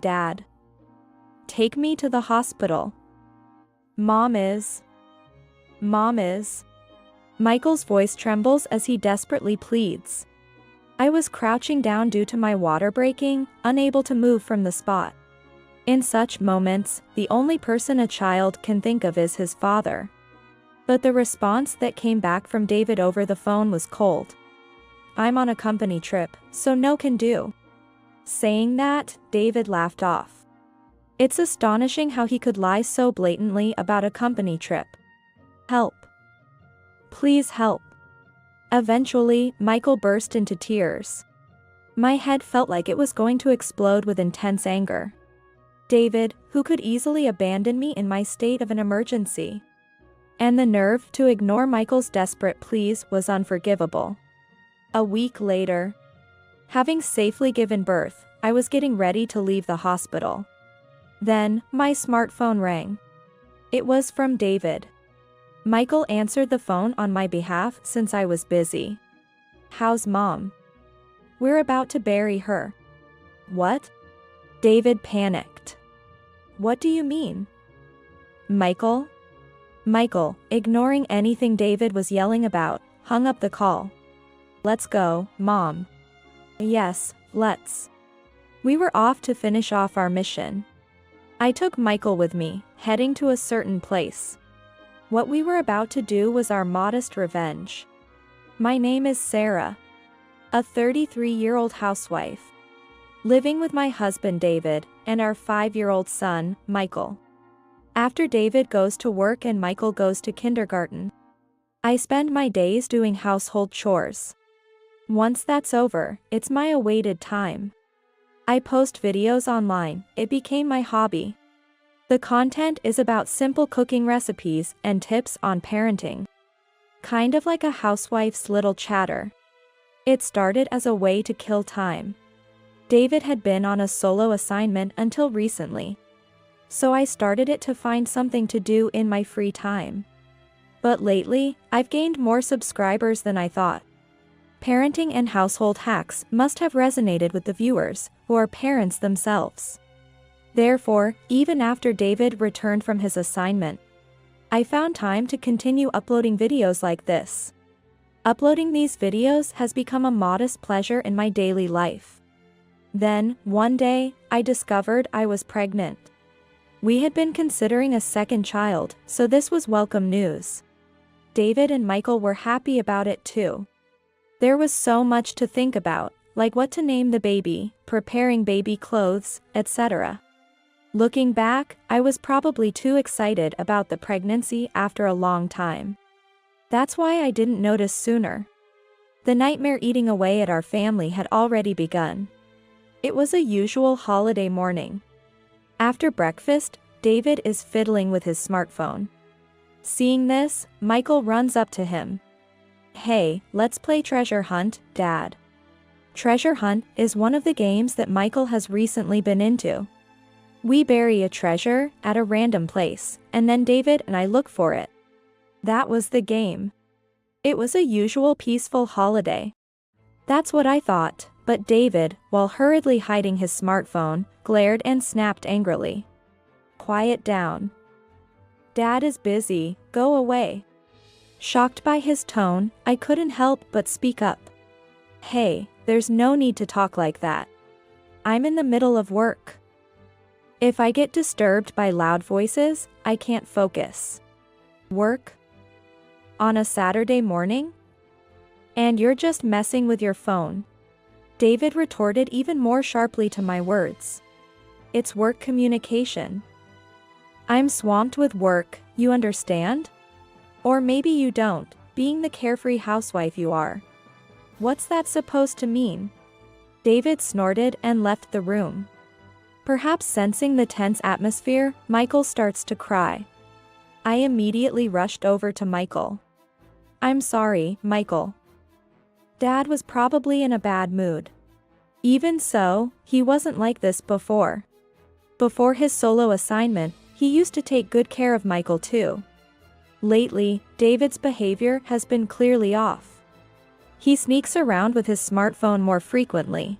Dad. Take me to the hospital. Mom is. Michael's voice trembles as he desperately pleads. I was crouching down due to my water breaking, unable to move from the spot. In such moments, the only person a child can think of is his father. But the response that came back from David over the phone was cold. I'm on a company trip, so no can do. Saying that, David laughed off. It's astonishing how he could lie so blatantly about a company trip. Help. Please help. Eventually, Michael burst into tears. My head felt like it was going to explode with intense anger. David, who could easily abandon me in my state of an emergency. And the nerve to ignore Michael's desperate pleas was unforgivable. A week later, having safely given birth, I was getting ready to leave the hospital. Then, my smartphone rang. It was from David. Michael answered the phone on my behalf since I was busy. How's Mom? We're about to bury her. What? David panicked. What do you mean? Michael, ignoring anything David was yelling about, hung up the call. Let's go, Mom. Yes, let's. We were off to finish off our mission. I took Michael with me, heading to a certain place. What we were about to do was our modest revenge. My name is Sarah, a 33-year-old housewife, living with my husband David and our 5-year-old son, Michael. After David goes to work and Michael goes to kindergarten, I spend my days doing household chores. Once that's over, it's my awaited time. I post videos online. It became my hobby. The content is about simple cooking recipes and tips on parenting. Kind of like a housewife's little chatter. It started as a way to kill time. David had been on a solo assignment until recently. So I started it to find something to do in my free time. But lately, I've gained more subscribers than I thought. Parenting and household hacks must have resonated with the viewers, who are parents themselves. Therefore, even after David returned from his assignment, I found time to continue uploading videos like this. Uploading these videos has become a modest pleasure in my daily life. Then, one day, I discovered I was pregnant. We had been considering a second child, so this was welcome news. David and Michael were happy about it too. There was so much to think about, like what to name the baby, preparing baby clothes, etc. Looking back, I was probably too excited about the pregnancy after a long time. That's why I didn't notice sooner. The nightmare eating away at our family had already begun. It was a usual holiday morning. After breakfast, David is fiddling with his smartphone. Seeing this, Michael runs up to him. Hey, let's play treasure hunt, Dad. Treasure hunt is one of the games that Michael has recently been into. We bury a treasure at a random place, and then David and I look for it. That was the game. It was a usual peaceful holiday. That's what I thought, but David, while hurriedly hiding his smartphone, glared and snapped angrily. Quiet down. Dad is busy, go away. Shocked by his tone, I couldn't help but speak up. Hey, there's no need to talk like that. I'm in the middle of work. If I get disturbed by loud voices, I can't focus. Work? On a Saturday morning? And you're just messing with your phone. David retorted even more sharply to my words. It's work communication. I'm swamped with work, you understand? Or maybe you don't, being the carefree housewife you are. What's that supposed to mean? David snorted and left the room. Perhaps sensing the tense atmosphere, Michael starts to cry. I immediately rushed over to Michael. I'm sorry, Michael. Dad was probably in a bad mood. Even so, he wasn't like this before. Before his solo assignment, he used to take good care of Michael too. Lately, David's behavior has been clearly off. He sneaks around with his smartphone more frequently.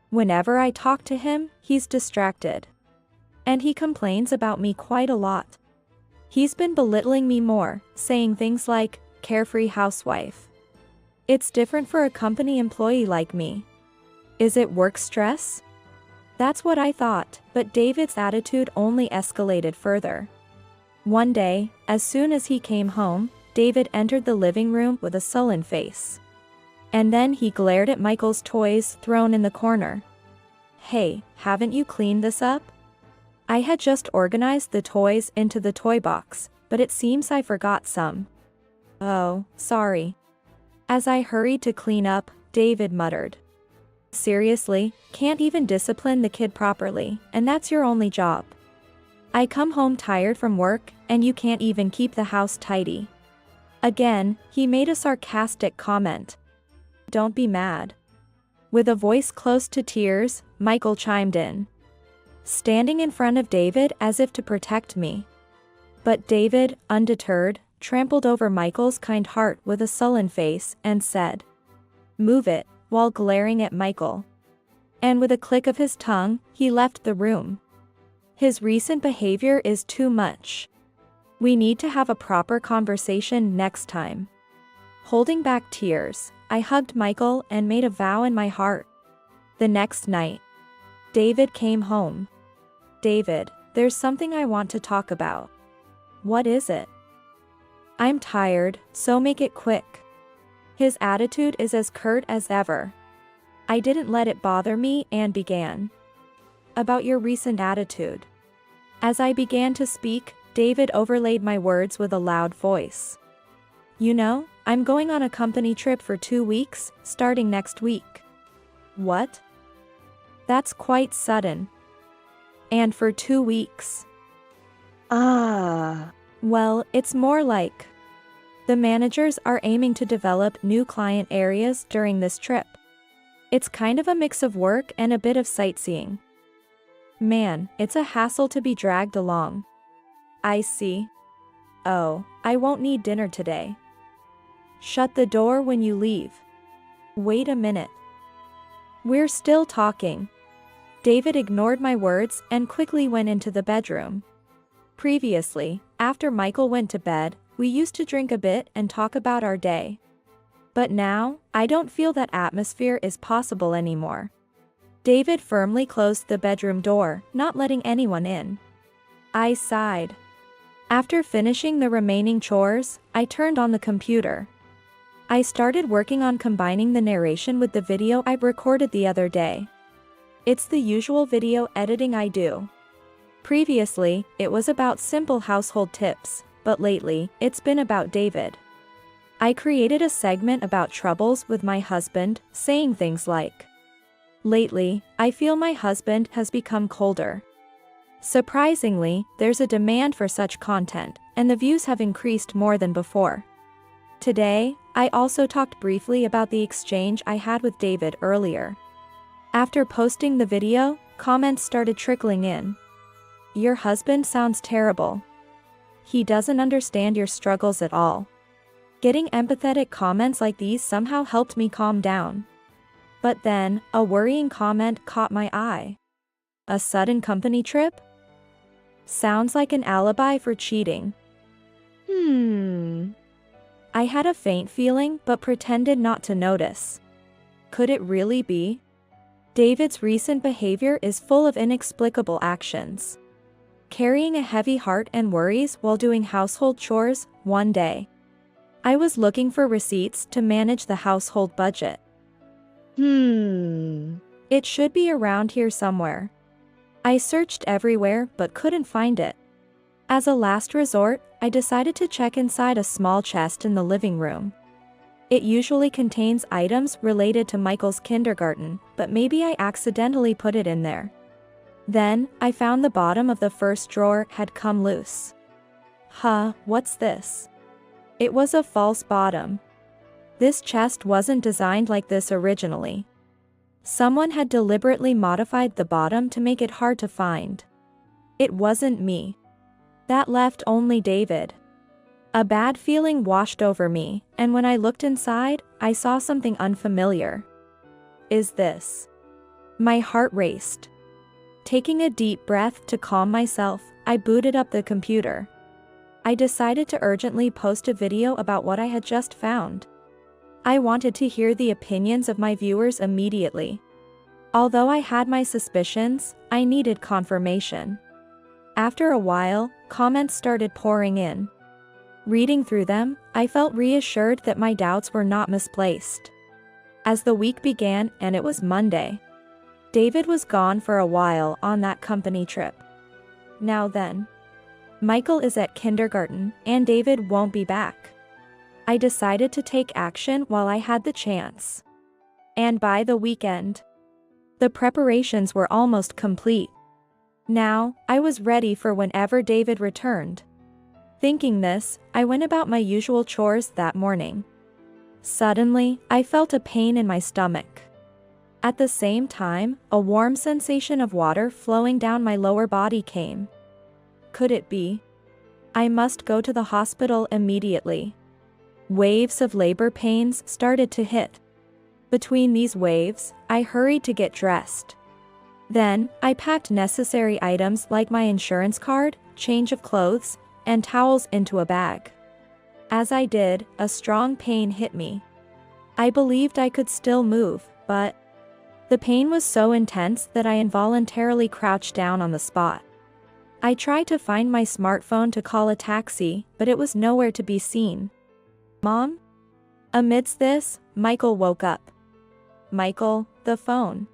Whenever I talk to him, he's distracted. And he complains about me quite a lot. He's been belittling me more, saying things like, carefree housewife. It's different for a company employee like me. Is it work stress? That's what I thought, but David's attitude only escalated further. One day, as soon as he came home, David entered the living room with a sullen face. And then he glared at Michael's toys thrown in the corner. Hey, haven't you cleaned this up? I had just organized the toys into the toy box, but it seems I forgot some. Oh, sorry. As I hurried to clean up, David muttered. Seriously, can't even discipline the kid properly, and that's your only job. I come home tired from work, and you can't even keep the house tidy. Again, he made a sarcastic comment. Don't be mad. With a voice close to tears, Michael chimed in, standing in front of David as if to protect me. But David, undeterred, trampled over Michael's kind heart with a sullen face and said, "Move it," while glaring at Michael. And with a click of his tongue, he left the room. His recent behavior is too much. We need to have a proper conversation next time. Holding back tears, I hugged Michael and made a vow in my heart. The next night, David came home. David, there's something I want to talk about. What is it? I'm tired, so make it quick. His attitude is as curt as ever. I didn't let it bother me and began. About your recent attitude. As I began to speak, David overlaid my words with a loud voice. You know, I'm going on a company trip for 2 weeks, starting next week. What? That's quite sudden. And for 2 weeks. Well, it's more like. The managers are aiming to develop new client areas during this trip. It's kind of a mix of work and a bit of sightseeing. Man, it's a hassle to be dragged along. I see. Oh, I won't need dinner today. Shut the door when you leave. Wait a minute. We're still talking. David ignored my words and quickly went into the bedroom. Previously, after Michael went to bed, we used to drink a bit and talk about our day. But now, I don't feel that atmosphere is possible anymore. David firmly closed the bedroom door, not letting anyone in. I sighed. After finishing the remaining chores, I turned on the computer. I started working on combining the narration with the video I recorded the other day. It's the usual video editing I do. Previously, it was about simple household tips, but lately, it's been about David. I created a segment about troubles with my husband, saying things like, lately, I feel my husband has become colder. Surprisingly, there's a demand for such content, and the views have increased more than before. Today, I also talked briefly about the exchange I had with David earlier. After posting the video, comments started trickling in. Your husband sounds terrible. He doesn't understand your struggles at all. Getting empathetic comments like these somehow helped me calm down. But then, a worrying comment caught my eye. A sudden company trip? Sounds like an alibi for cheating. I had a faint feeling but pretended not to notice. Could it really be? David's recent behavior is full of inexplicable actions. Carrying a heavy heart and worries while doing household chores, one day. I was looking for receipts to manage the household budget. It should be around here somewhere. I searched everywhere but couldn't find it. As a last resort, I decided to check inside a small chest in the living room. It usually contains items related to Michael's kindergarten, but maybe I accidentally put it in there. Then, I found the bottom of the first drawer had come loose. What's this? It was a false bottom. This chest wasn't designed like this originally. Someone had deliberately modified the bottom to make it hard to find. It wasn't me. That left only David. A bad feeling washed over me, and when I looked inside, I saw something unfamiliar. Is this My heart raced. Taking a deep breath to calm myself, I booted up the computer. I decided to urgently post a video about what I had just found. I wanted to hear the opinions of my viewers immediately. Although I had my suspicions, I needed confirmation. After a while, comments started pouring in. Reading through them, I felt reassured that my doubts were not misplaced. As the week began and it was Monday, David was gone for a while on that company trip. Now then, Michael is at kindergarten and David won't be back. I decided to take action while I had the chance. And by the weekend, the preparations were almost complete. Now, I was ready for whenever David returned. Thinking this, I went about my usual chores that morning. Suddenly, I felt a pain in my stomach. At the same time, a warm sensation of water flowing down my lower body came. Could it be? I must go to the hospital immediately. Waves of labor pains started to hit. Between these waves, I hurried to get dressed. Then, I packed necessary items like my insurance card, change of clothes, and towels into a bag. As I did, a strong pain hit me. I believed I could still move, but the pain was so intense that I involuntarily crouched down on the spot. I tried to find my smartphone to call a taxi, but it was nowhere to be seen. Mom? Amidst this, Michael woke up. Michael, the phone.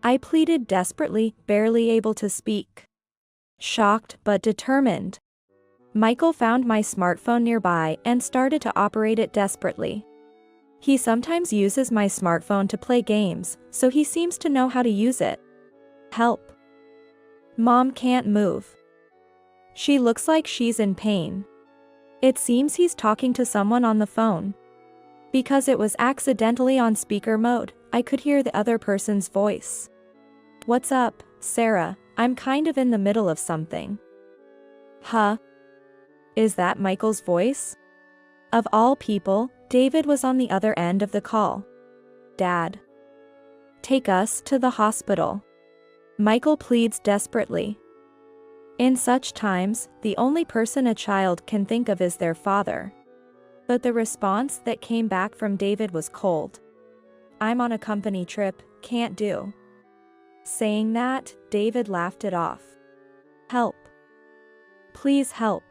I pleaded desperately, barely able to speak. Shocked but determined, Michael found my smartphone nearby and started to operate it desperately. He sometimes uses my smartphone to play games, so he seems to know how to use it. Help. Mom can't move. She looks like she's in pain. It seems he's talking to someone on the phone. Because it was accidentally on speaker mode, I could hear the other person's voice. What's up, Sarah? I'm kind of in the middle of something. Huh? Is that Michael's voice? Of all people, David was on the other end of the call. Dad. Take us to the hospital. Michael pleads desperately. In such times, the only person a child can think of is their father. But the response that came back from David was cold. I'm on a company trip, can't do. Saying that, David laughed it off. Help. Please help.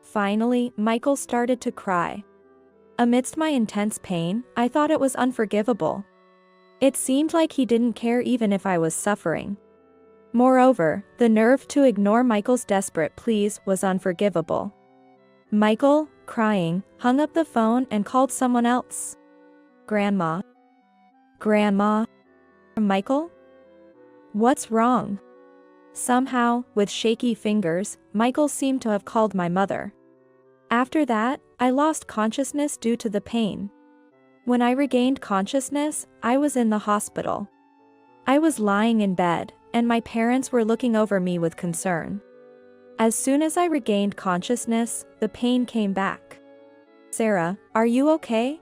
Finally, Michael started to cry. Amidst my intense pain, I thought it was unforgivable. It seemed like he didn't care even if I was suffering. Moreover, the nerve to ignore Michael's desperate pleas was unforgivable. Michael, crying, hung up the phone and called someone else. Grandma. Grandma. Michael? What's wrong? Somehow, with shaky fingers, Michael seemed to have called my mother. After that, I lost consciousness due to the pain. When I regained consciousness, I was in the hospital. I was lying in bed, and my parents were looking over me with concern. As soon as I regained consciousness, the pain came back. Sarah, are you okay?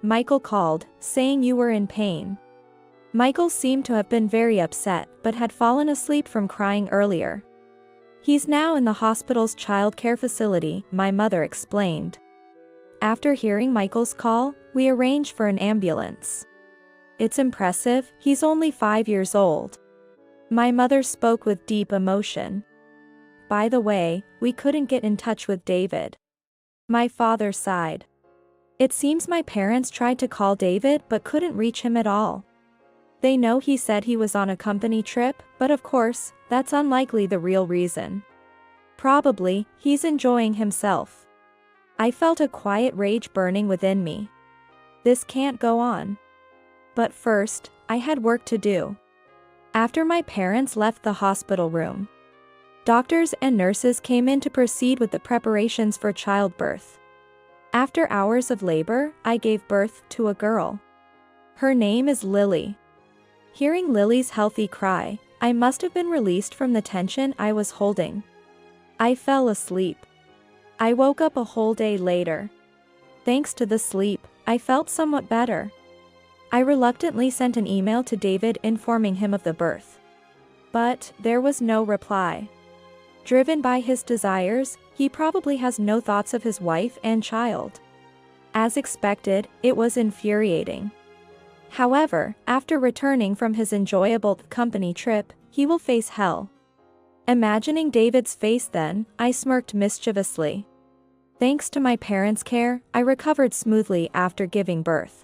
Michael called, saying you were in pain. Michael seemed to have been very upset but had fallen asleep from crying earlier. He's now in the hospital's childcare facility, my mother explained. After hearing Michael's call, we arranged for an ambulance. It's impressive, he's only 5 years old. My mother spoke with deep emotion. By the way, we couldn't get in touch with David. My father sighed. It seems my parents tried to call David but couldn't reach him at all. They know he said he was on a company trip, but of course, that's unlikely the real reason. Probably, he's enjoying himself. I felt a quiet rage burning within me. This can't go on. But first, I had work to do. After my parents left the hospital room, doctors and nurses came in to proceed with the preparations for childbirth. After hours of labor, I gave birth to a girl. Her name is Lily. Hearing Lily's healthy cry, I must have been released from the tension I was holding. I fell asleep. I woke up a whole day later. Thanks to the sleep, I felt somewhat better. I reluctantly sent an email to David informing him of the birth. But there was no reply. Driven by his desires, he probably has no thoughts of his wife and child. As expected, it was infuriating. However, after returning from his enjoyable company trip, he will face hell. Imagining David's face then, I smirked mischievously. Thanks to my parents' care, I recovered smoothly after giving birth.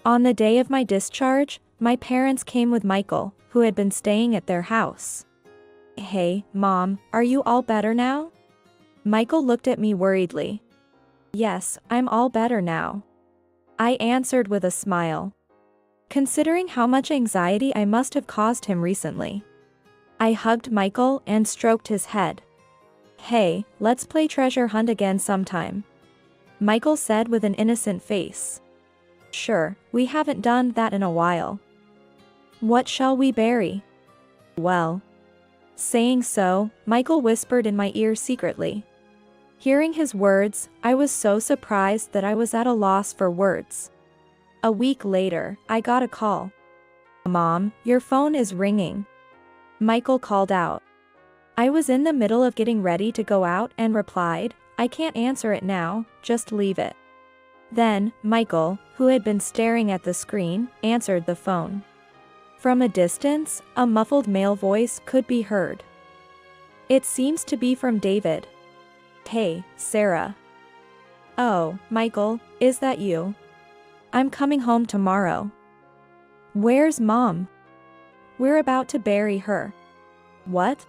On the day of my discharge, my parents came with Michael, who had been staying at their house. "Hey, Mom, are you all better now?" Michael looked at me worriedly. "Yes, I'm all better now," I answered with a smile. Considering how much anxiety I must have caused him recently. I hugged Michael and stroked his head. "Hey, let's play treasure hunt again sometime," Michael said with an innocent face. "Sure, we haven't done that in a while." "What shall we bury?" "Well." Saying so, Michael whispered in my ear secretly. Hearing his words, I was so surprised that I was at a loss for words. A week later, I got a call. "Mom, your phone is ringing," Michael called out. I was in the middle of getting ready to go out and replied, "I can't answer it now, just leave it." Then, Michael, who had been staring at the screen, answered the phone. From a distance, a muffled male voice could be heard. "It seems to be from David." "Hey, Sarah." "Oh, Michael, is that you? I'm coming home tomorrow." "Where's Mom?" "We're about to bury her." "What?"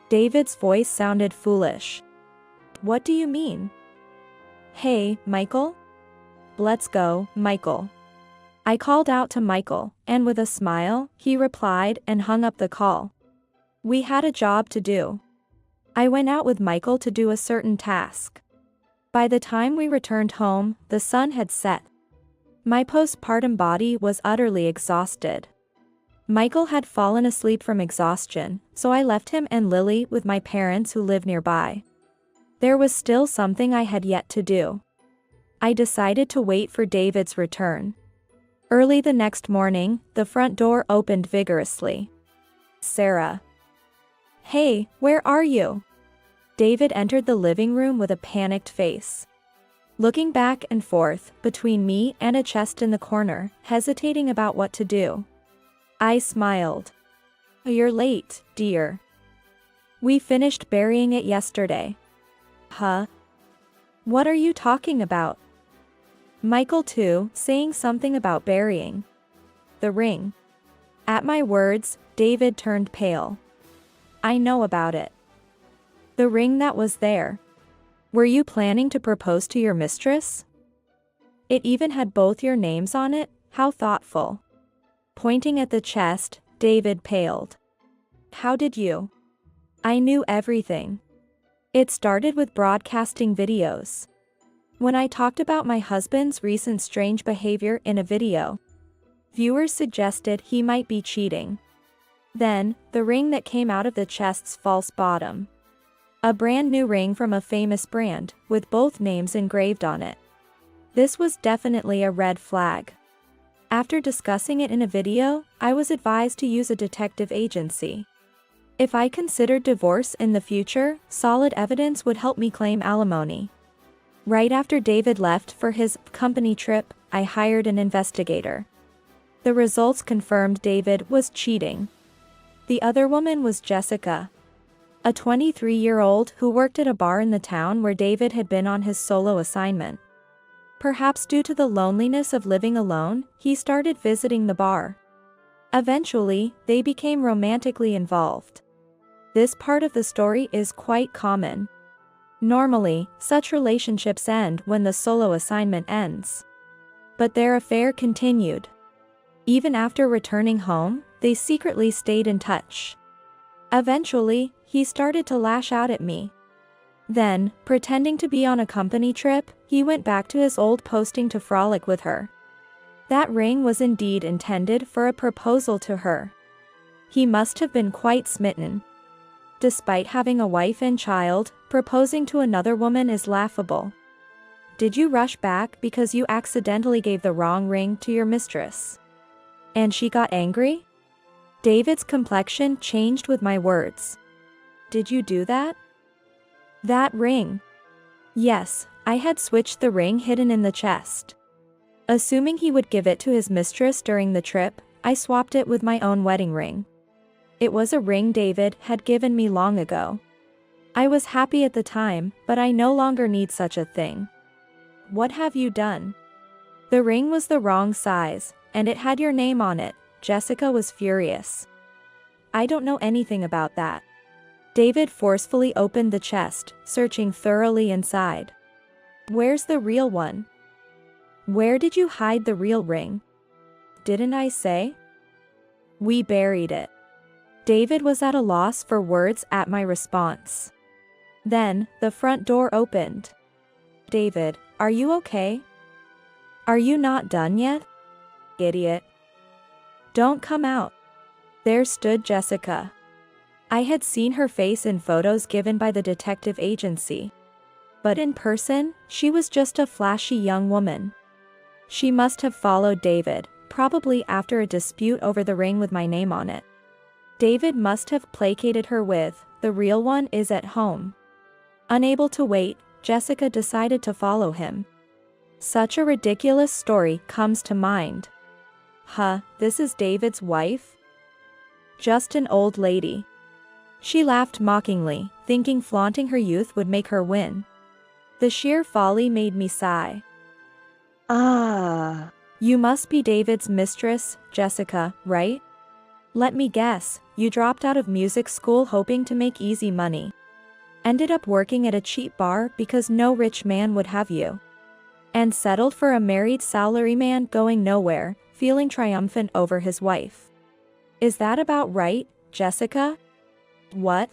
David's voice sounded foolish. "What do you mean?" "Hey, Michael?" "Let's go, Michael." I called out to Michael, and with a smile, he replied and hung up the call. We had a job to do. I went out with Michael to do a certain task. By the time we returned home, the sun had set. My postpartum body was utterly exhausted. Michael had fallen asleep from exhaustion, so I left him and Lily with my parents who live nearby. There was still something I had yet to do. I decided to wait for David's return. Early the next morning, the front door opened vigorously. "Sarah." "Hey, where are you?" David entered the living room with a panicked face. Looking back and forth, between me and a chest in the corner, hesitating about what to do. I smiled. "You're late, dear. We finished burying it yesterday." "Huh? What are you talking about?" Michael too, saying something about burying the ring. At my words, David turned pale. "I know about it. The ring that was there. Were you planning to propose to your mistress? It even had both your names on it, how thoughtful." Pointing at the chest, David paled. "How did you?" "I knew everything. It started with broadcasting videos. When I talked about my husband's recent strange behavior in a video, viewers suggested he might be cheating. Then, the ring that came out of the chest's false bottom. A brand new ring from a famous brand, with both names engraved on it. This was definitely a red flag. After discussing it in a video, I was advised to use a detective agency. If I considered divorce in the future, solid evidence would help me claim alimony. Right after David left for his company trip, I hired an investigator. The results confirmed David was cheating. The other woman was Jessica, a 23-year-old who worked at a bar in the town where David had been on his solo assignment. Perhaps due to the loneliness of living alone, he started visiting the bar. Eventually, they became romantically involved. This part of the story is quite common. Normally, such relationships end when the solo assignment ends. But their affair continued. Even after returning home, they secretly stayed in touch. Eventually, he started to lash out at me. Then, pretending to be on a company trip, he went back to his old posting to frolic with her. That ring was indeed intended for a proposal to her. He must have been quite smitten. Despite having a wife and child, proposing to another woman is laughable. Did you rush back because you accidentally gave the wrong ring to your mistress? And she got angry? David's complexion changed with my words. Did you do that? That ring. Yes, I had switched the ring hidden in the chest. Assuming he would give it to his mistress during the trip, I swapped it with my own wedding ring. It was a ring David had given me long ago. I was happy at the time, but I no longer need such a thing. What have you done? The ring was the wrong size, and it had your name on it. Jessica was furious. I don't know anything about that. David forcefully opened the chest, searching thoroughly inside. Where's the real one? Where did you hide the real ring? Didn't I say? We buried it. David was at a loss for words at my response. Then, the front door opened. David, are you okay? Are you not done yet? Idiot. Don't come out. There stood Jessica. I had seen her face in photos given by the detective agency. But in person, she was just a flashy young woman. She must have followed David, probably after a dispute over the ring with my name on it. David must have placated her with, "The real one is at home." Unable to wait, Jessica decided to follow him. Such a ridiculous story comes to mind. This is David's wife? Just an old lady. She laughed mockingly, thinking flaunting her youth would make her win. The sheer folly made me sigh. You must be David's mistress, Jessica, right? Let me guess, you dropped out of music school hoping to make easy money. Ended up working at a cheap bar because no rich man would have you. And settled for a married salaryman going nowhere, feeling triumphant over his wife. Is that about right, Jessica? What?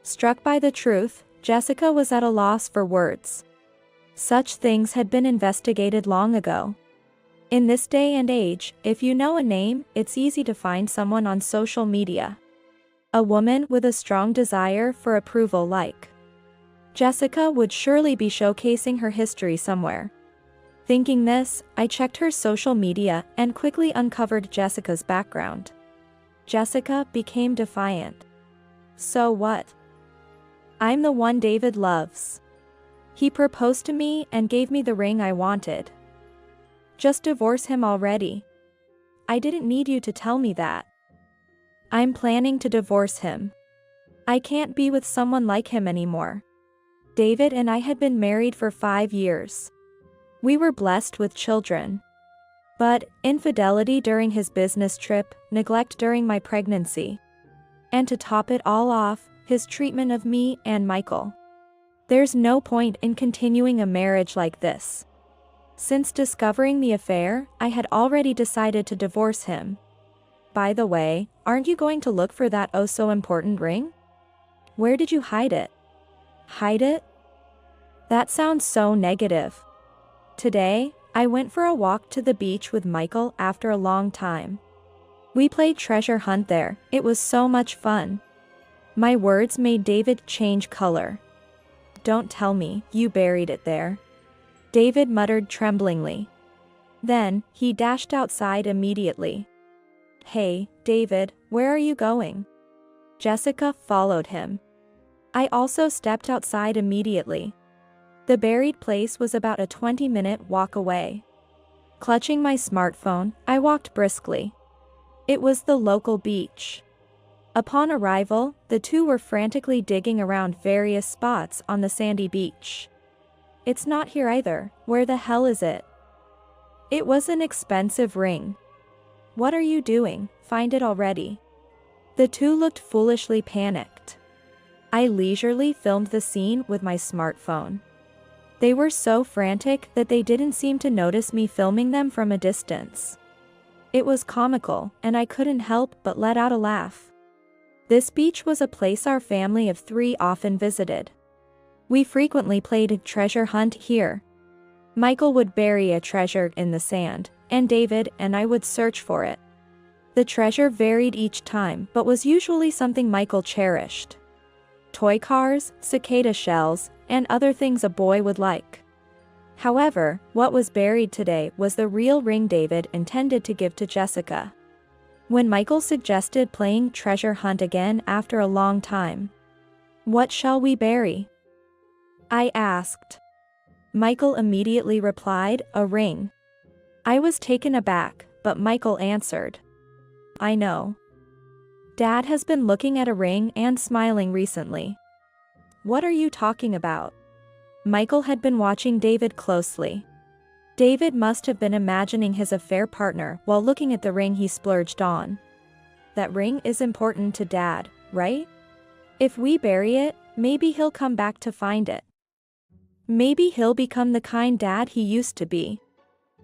Struck by the truth, Jessica was at a loss for words. Such things had been investigated long ago. In this day and age, if you know a name, it's easy to find someone on social media. A woman with a strong desire for approval like Jessica would surely be showcasing her history somewhere. Thinking this, I checked her social media and quickly uncovered Jessica's background. Jessica became defiant. So what? I'm the one David loves. He proposed to me and gave me the ring I wanted. Just divorce him already. I didn't need you to tell me that. I'm planning to divorce him. I can't be with someone like him anymore. David and I had been married for 5 years. We were blessed with children. But infidelity during his business trip, neglect during my pregnancy. And to top it all off, his treatment of me and Michael. There's no point in continuing a marriage like this. Since discovering the affair, I had already decided to divorce him. By the way, aren't you going to look for that oh-so-important ring? Where did you hide it? Hide it? That sounds so negative. Today, I went for a walk to the beach with Michael after a long time. We played treasure hunt there, it was so much fun. My words made David change color. Don't tell me you buried it there. David muttered tremblingly. Then, he dashed outside immediately. Hey, David, where are you going? Jessica followed him. I also stepped outside immediately. The buried place was about a 20-minute walk away. Clutching my smartphone, I walked briskly. It was the local beach. Upon arrival, the two were frantically digging around various spots on the sandy beach. It's not here either, where the hell is it? It was an expensive ring. What are you doing? Find it already. The two looked foolishly panicked. I leisurely filmed the scene with my smartphone. They were so frantic that they didn't seem to notice me filming them from a distance. It was comical, and I couldn't help but let out a laugh. This beach was a place our family of 3 often visited. We frequently played treasure hunt here. Michael would bury a treasure in the sand, and David and I would search for it. The treasure varied each time but was usually something Michael cherished. Toy cars, cicada shells, and other things a boy would like. However, what was buried today was the real ring David intended to give to Jessica. when Michael suggested playing treasure hunt again after a long time. "What shall we bury?" I asked. Michael immediately replied, "A ring." I was taken aback, but Michael answered, "I know. Dad has been looking at a ring and smiling recently." "What are you talking about?" Michael had been watching David closely. David must have been imagining his affair partner while looking at the ring he splurged on. "That ring is important to Dad, right? If we bury it, maybe he'll come back to find it. Maybe he'll become the kind dad he used to be."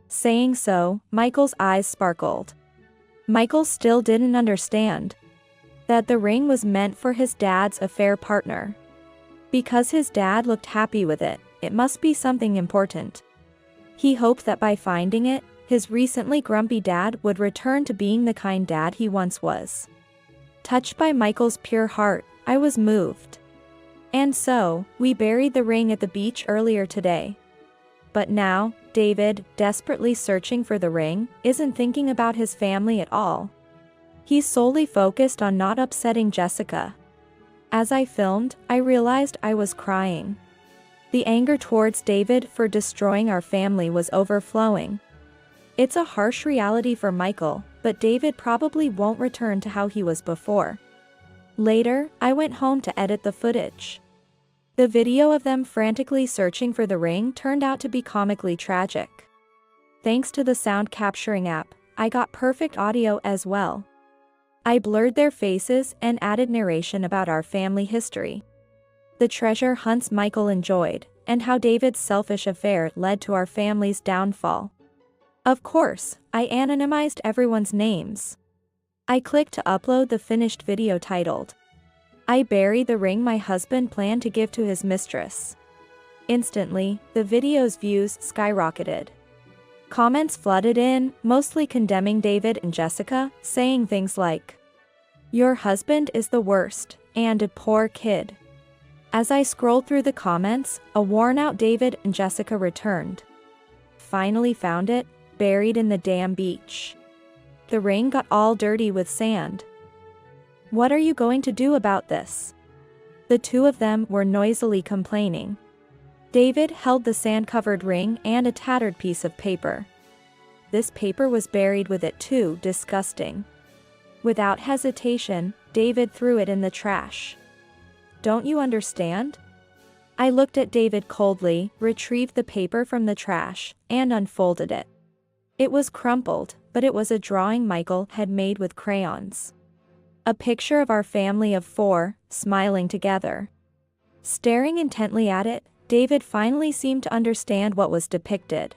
Saying so, Michael's eyes sparkled. Michael still didn't understand that the ring was meant for his dad's affair partner. Because his dad looked happy with it, it must be something important. He hoped that by finding it, his recently grumpy dad would return to being the kind dad he once was. Touched by Michael's pure heart, I was moved. "And so, we buried the ring at the beach earlier today." But now, David, desperately searching for the ring, isn't thinking about his family at all. He's solely focused on not upsetting Jessica. As I filmed, I realized I was crying. The anger towards David for destroying our family was overflowing. It's a harsh reality for Michael, but David probably won't return to how he was before. Later, I went home to edit the footage. The video of them frantically searching for the ring turned out to be comically tragic. Thanks to the sound capturing app, I got perfect audio as well. I blurred their faces and added narration about our family history. The treasure hunts Michael enjoyed, and how David's selfish affair led to our family's downfall. Of course, I anonymized everyone's names. I clicked to upload the finished video titled, "I buried the ring my husband planned to give to his mistress." Instantly, the video's views skyrocketed. Comments flooded in, mostly condemning David and Jessica, saying things like, "Your husband is the worst, and a poor kid." As I scrolled through the comments, a worn-out David and Jessica returned. "Finally found it, buried in the damn beach. The ring got all dirty with sand. What are you going to do about this?" The two of them were noisily complaining. David held the sand-covered ring and a tattered piece of paper. This paper was buried with it too, disgusting. Without hesitation, David threw it in the trash. "Don't you understand?" I looked at David coldly, retrieved the paper from the trash, and unfolded it. It was crumpled, but it was a drawing Michael had made with crayons. A picture of our family of 4, smiling together. Staring intently at it, David finally seemed to understand what was depicted.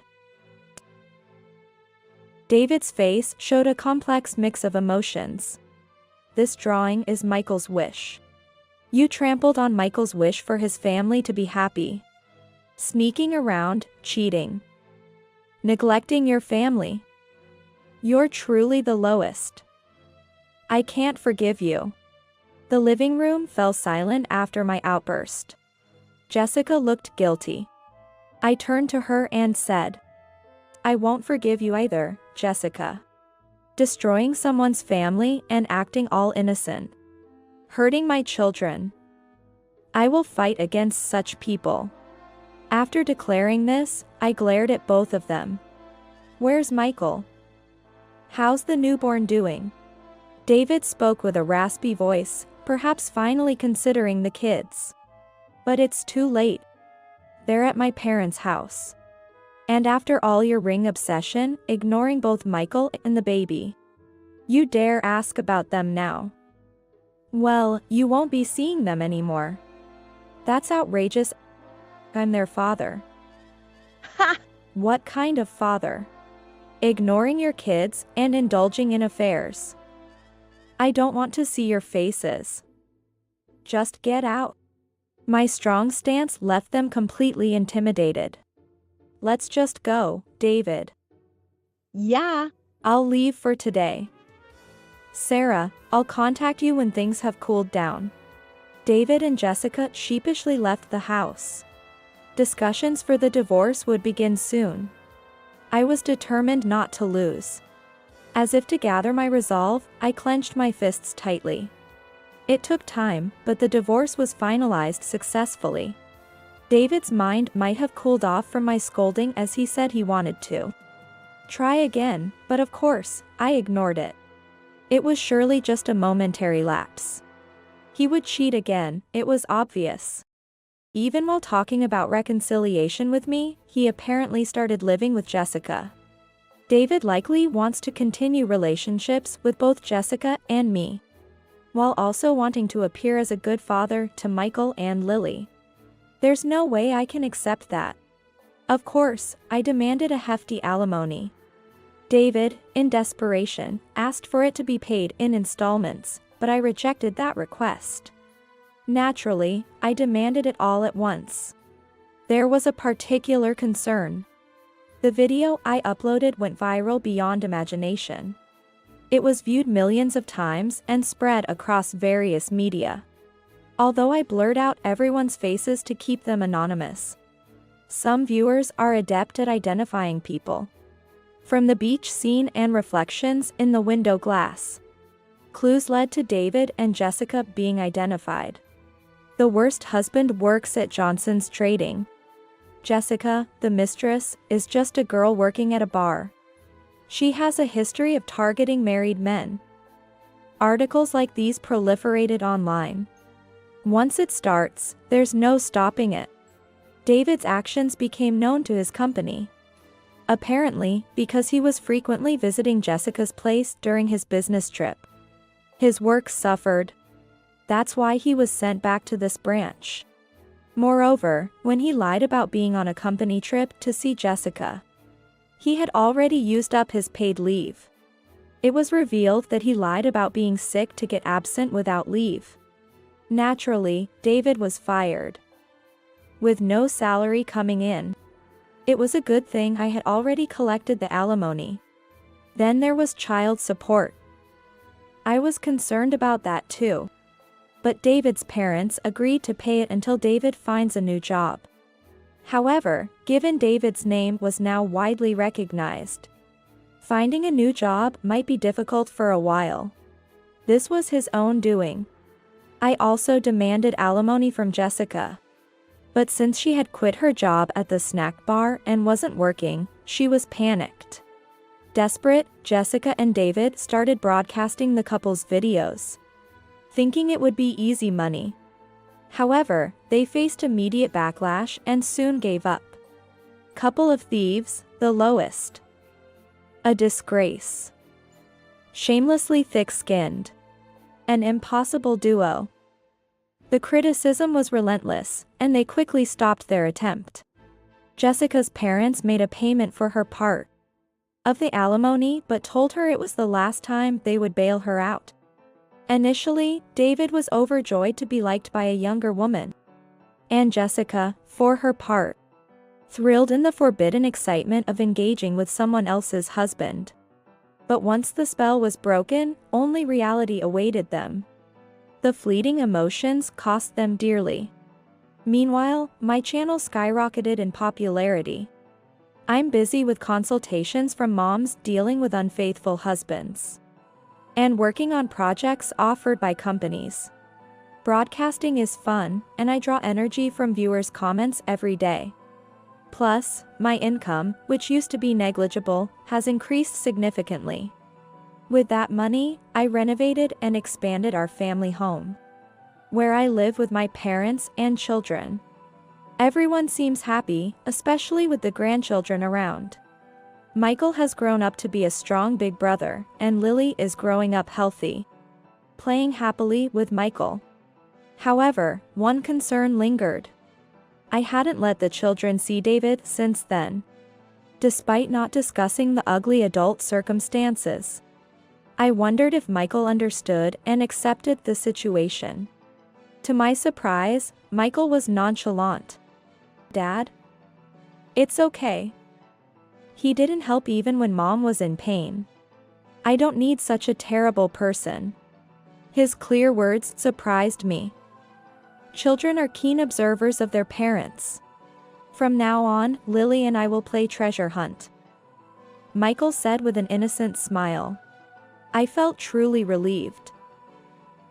David's face showed a complex mix of emotions. "This drawing is Michael's wish. You trampled on Michael's wish for his family to be happy. Sneaking around, cheating. Neglecting your family. You're truly the lowest. I can't forgive you." The living room fell silent after my outburst. Jessica looked guilty. I turned to her and said, "I won't forgive you either, Jessica. Destroying someone's family and acting all innocent. Hurting my children. I will fight against such people." After declaring this, I glared at both of them. "Where's Michael? How's the newborn doing?" David spoke with a raspy voice, perhaps finally considering the kids. "But it's too late. They're at my parents' house. And after all your ring obsession, ignoring both Michael and the baby. You dare ask about them now? Well, you won't be seeing them anymore. That's outrageous. I'm their father." Ha! "What kind of father? Ignoring your kids and indulging in affairs. I don't want to see your faces. Just get out." My strong stance left them completely intimidated. "Let's just go, David." Yeah. "I'll leave for today. Sarah, I'll contact you when things have cooled down." David and Jessica sheepishly left the house. Discussions for the divorce would begin soon. I was determined not to lose. As if to gather my resolve, I clenched my fists tightly. It took time, but the divorce was finalized successfully. David's mind might have cooled off from my scolding as he said he wanted to try again, but of course, I ignored it. It was surely just a momentary lapse. He would cheat again, it was obvious. Even while talking about reconciliation with me, he apparently started living with Jessica. David likely wants to continue relationships with both Jessica and me, while also wanting to appear as a good father to Michael and Lily. There's no way I can accept that. Of course, I demanded a hefty alimony. David, in desperation, asked for it to be paid in installments, but I rejected that request. Naturally, I demanded it all at once. There was a particular concern. The video I uploaded went viral beyond imagination. It was viewed millions of times and spread across various media. Although I blurred out everyone's faces to keep them anonymous, some viewers are adept at identifying people. From the beach scene and reflections in the window glass, clues led to David and Jessica being identified. The worst husband works at Johnson's Trading. Jessica, the mistress, is just a girl working at a bar. She has a history of targeting married men. Articles like these proliferated online. Once it starts, there's no stopping it. David's actions became known to his company. Apparently, because he was frequently visiting Jessica's place during his business trip. His work suffered. That's why he was sent back to this branch. Moreover, when he lied about being on a company trip to see Jessica, he had already used up his paid leave. It was revealed that he lied about being sick to get absent without leave. Naturally, David was fired. With no salary coming in. It was a good thing I had already collected the alimony. Then there was child support. I was concerned about that too. But David's parents agreed to pay it until David finds a new job. However, given David's name was now widely recognized, finding a new job might be difficult for a while. This was his own doing. I also demanded alimony from Jessica. But since she had quit her job at the snack bar and wasn't working, she was panicked. Desperate, Jessica and David started broadcasting the couple's videos, thinking it would be easy money. However, they faced immediate backlash and soon gave up. Couple of thieves, the lowest. A disgrace. Shamelessly thick-skinned. An impossible duo. The criticism was relentless, and they quickly stopped their attempt. Jessica's parents made a payment for her part of the alimony but told her it was the last time they would bail her out. Initially, David was overjoyed to be liked by a younger woman. And Jessica, for her part, thrilled in the forbidden excitement of engaging with someone else's husband. But once the spell was broken, only reality awaited them. The fleeting emotions cost them dearly. Meanwhile, my channel skyrocketed in popularity. I'm busy with consultations from moms dealing with unfaithful husbands, and working on projects offered by companies. Broadcasting is fun, and I draw energy from viewers' comments every day. Plus, my income, which used to be negligible, has increased significantly. With that money, I renovated and expanded our family home, where I live with my parents and children. Everyone seems happy, especially with the grandchildren around. Michael has grown up to be a strong big brother, and Lily is growing up healthy, playing happily with Michael. However, one concern lingered. I hadn't let the children see David since then. Despite not discussing the ugly adult circumstances, I wondered if Michael understood and accepted the situation. To my surprise, Michael was nonchalant. "Dad? It's okay. He didn't help even when Mom was in pain. I don't need such a terrible person." His clear words surprised me. Children are keen observers of their parents. From now on, Lily and I will play treasure hunt, Michael said with an innocent smile. I felt truly relieved.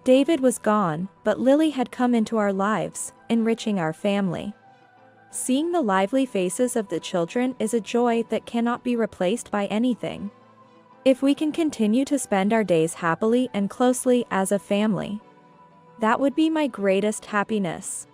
David was gone, but Lily had come into our lives, enriching our family. Seeing the lively faces of the children is a joy that cannot be replaced by anything. If we can continue to spend our days happily and closely as a family, that would be my greatest happiness.